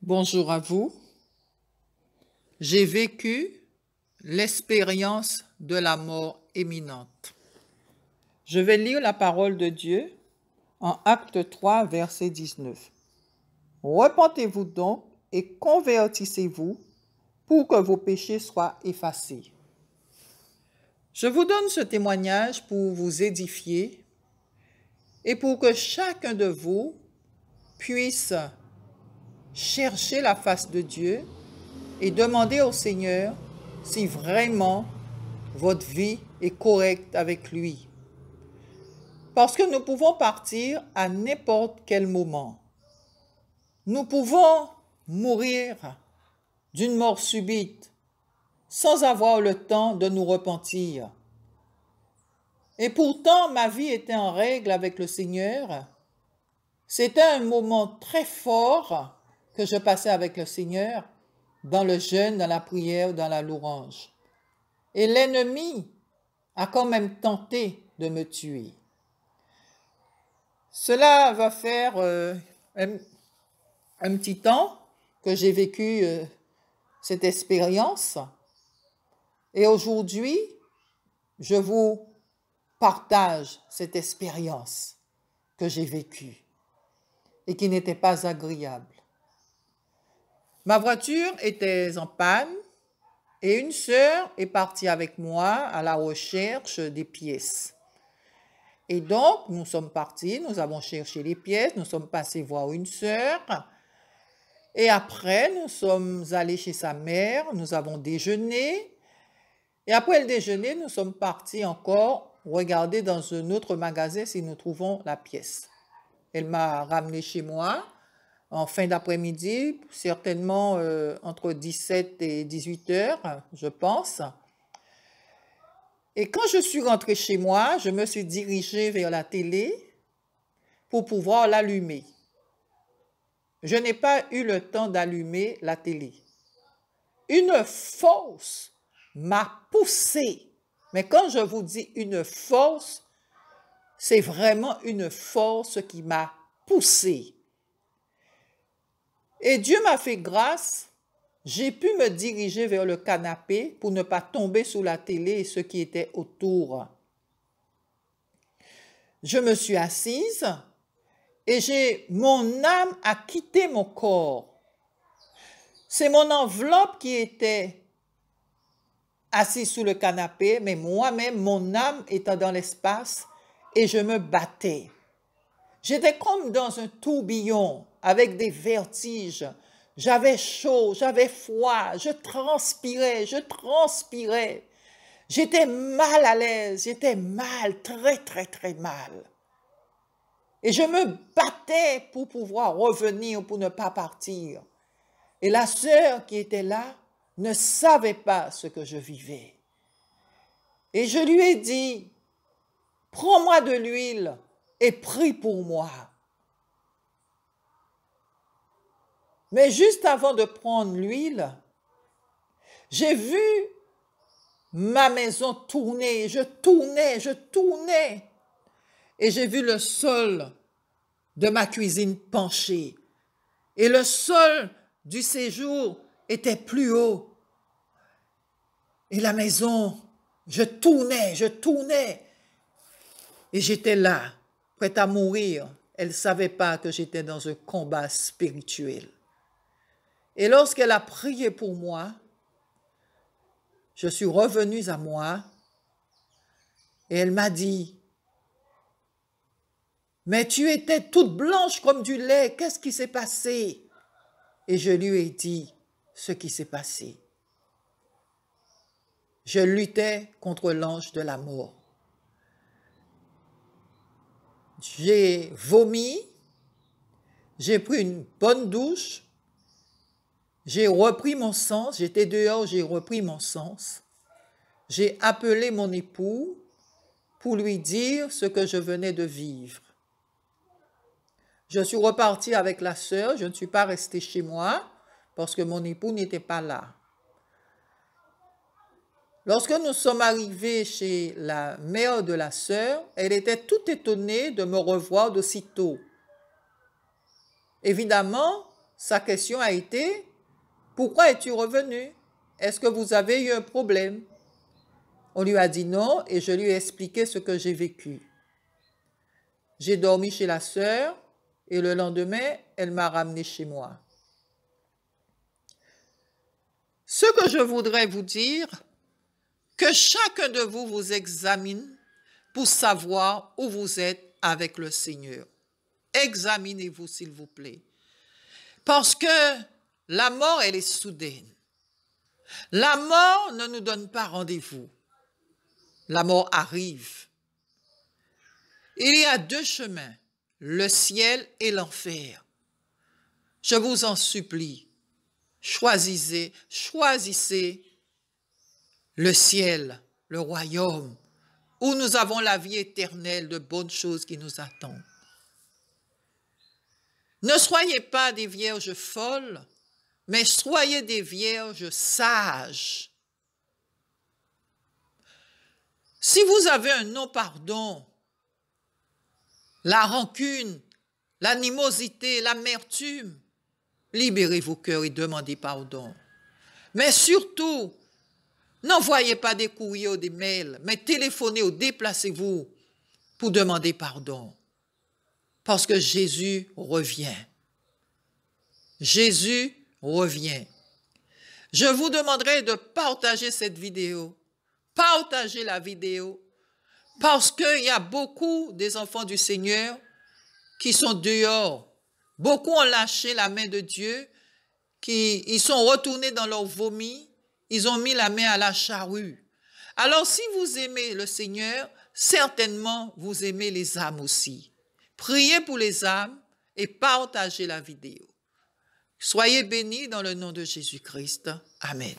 Bonjour à vous. J'ai vécu l'expérience de la mort imminente. Je vais lire la parole de Dieu en Acte 3, verset 19. Repentez-vous donc et convertissez-vous pour que vos péchés soient effacés. Je vous donne ce témoignage pour vous édifier et pour que chacun de vous puisse chercher la face de Dieu et demander au Seigneur si vraiment votre vie est correcte avec lui. Parce que nous pouvons partir à n'importe quel moment. Nous pouvons mourir d'une mort subite sans avoir le temps de nous repentir. Et pourtant, ma vie était en règle avec le Seigneur. C'était un moment très fort que je passais avec le Seigneur, dans le jeûne, dans la prière, dans la louange. Et l'ennemi a quand même tenté de me tuer. Cela va faire un petit temps que j'ai vécu cette expérience. Et aujourd'hui, je vous partage cette expérience que j'ai vécue et qui n'était pas agréable. Ma voiture était en panne et une sœur est partie avec moi à la recherche des pièces. Et donc, nous sommes partis, nous avons cherché les pièces, nous sommes passés voir une sœur. Et après, nous sommes allés chez sa mère, nous avons déjeuné. Et après le déjeuner, nous sommes partis encore regarder dans un autre magasin si nous trouvons la pièce. Elle m'a ramené chez moi en fin d'après-midi, certainement entre 17 et 18 heures, je pense. Et quand je suis rentrée chez moi, je me suis dirigée vers la télé pour pouvoir l'allumer. Je n'ai pas eu le temps d'allumer la télé. Une force m'a poussée. Mais quand je vous dis une force, c'est vraiment une force qui m'a poussée. Et Dieu m'a fait grâce, j'ai pu me diriger vers le canapé pour ne pas tomber sous la télé et ceux qui étaient autour. Je me suis assise et mon âme a quitté mon corps. C'est mon enveloppe qui était assise sous le canapé, mais moi-même, mon âme était dans l'espace et je me battais. J'étais comme dans un tourbillon avec des vertiges. J'avais chaud, j'avais froid, je transpirais. J'étais mal à l'aise, j'étais mal, très mal. Et je me battais pour pouvoir revenir, pour ne pas partir. Et la sœur qui était là ne savait pas ce que je vivais. Et je lui ai dit, prends-moi de l'huile et prie pour moi. Mais juste avant de prendre l'huile, j'ai vu ma maison tourner, je tournais. Et j'ai vu le sol de ma cuisine pencher. Et le sol du séjour était plus haut. Et la maison, je tournais. Et j'étais là, prête à mourir. Elle ne savait pas que j'étais dans un combat spirituel. Et lorsqu'elle a prié pour moi, je suis revenue à moi et elle m'a dit, « Mais tu étais toute blanche comme du lait, qu'est-ce qui s'est passé? » Et je lui ai dit ce qui s'est passé. Je luttais contre l'ange de la mort. J'ai vomi, j'ai pris une bonne douche, j'ai repris mon sens, j'étais dehors, j'ai repris mon sens. J'ai appelé mon époux pour lui dire ce que je venais de vivre. Je suis repartie avec la sœur, je ne suis pas restée chez moi parce que mon époux n'était pas là. Lorsque nous sommes arrivés chez la mère de la sœur, elle était toute étonnée de me revoir d'aussitôt. Évidemment, sa question a été, pourquoi es-tu revenu? Est-ce que vous avez eu un problème? On lui a dit non et je lui ai expliqué ce que j'ai vécu. J'ai dormi chez la sœur et le lendemain, elle m'a ramené chez moi. Ce que je voudrais vous dire, que chacun de vous vous examine pour savoir où vous êtes avec le Seigneur. Examinez-vous, s'il vous plaît. Parce que la mort, elle est soudaine. La mort ne nous donne pas rendez-vous. La mort arrive. Il y a deux chemins, le ciel et l'enfer. Je vous en supplie, choisissez le ciel, le royaume, où nous avons la vie éternelle, de bonnes choses qui nous attendent. Ne soyez pas des vierges folles, mais soyez des vierges sages. Si vous avez un non-pardon, la rancune, l'animosité, l'amertume, libérez vos cœurs et demandez pardon. Mais surtout, n'envoyez pas des courriers ou des mails, mais téléphonez ou déplacez-vous pour demander pardon. Parce que Jésus revient. Jésus revient. Je vous demanderai de partager cette vidéo. Partagez la vidéo. Parce qu'il y a beaucoup des enfants du Seigneur qui sont dehors. Beaucoup ont lâché la main de Dieu, ils sont retournés dans leur vomi, ils ont mis la main à la charrue. Alors si vous aimez le Seigneur, certainement vous aimez les âmes aussi. Priez pour les âmes et partagez la vidéo. Soyez bénis dans le nom de Jésus-Christ. Amen.